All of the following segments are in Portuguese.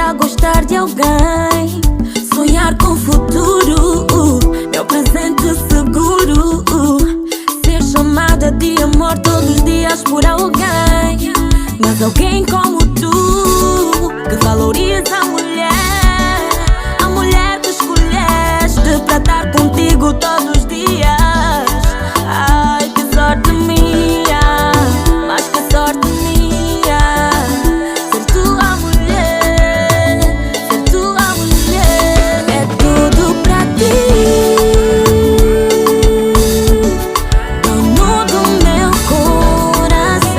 a gostar de alguém, sonhar com o futuro, meu presente seguro, ser chamada de amor todos os dias por alguém, mas alguém como tu, que valoriza a mulher que escolheste para estar contigo todos os dias. Ai, que sorte minha, mas que sorte minha, ser tua mulher, ser tua mulher. É tudo pra ti, dono do meu coração.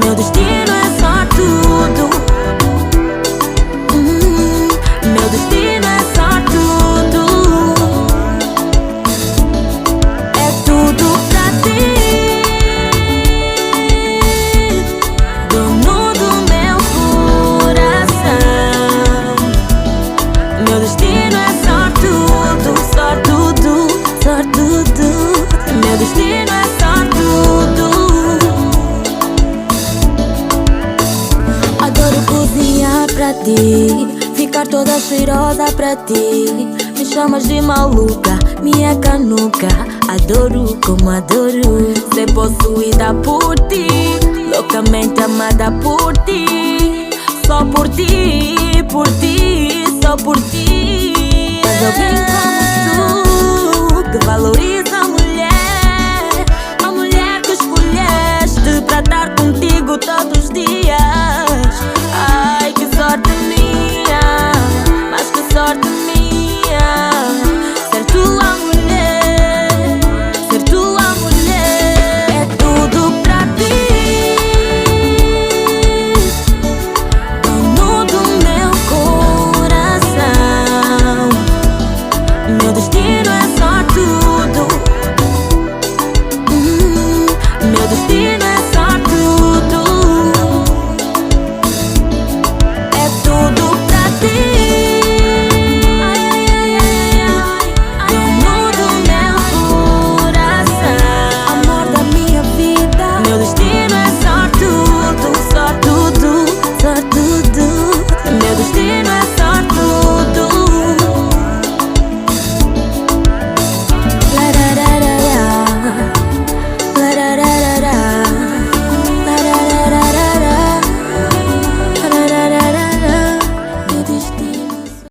Meu destino é só tudo, meu destino é só tudo. É tudo pra ti, dono do meu coração. Meu destino é só tudo, só tudo, só tudo. Meu destino é só tudo. Adoro cozinhar pra ti, ficar toda cheirosa pra ti. Me chamas de maluca, minha canuca. Adoro como adoro, ser possuída por ti, loucamente amada por ti. Só por ti, só por ti. Mas alguém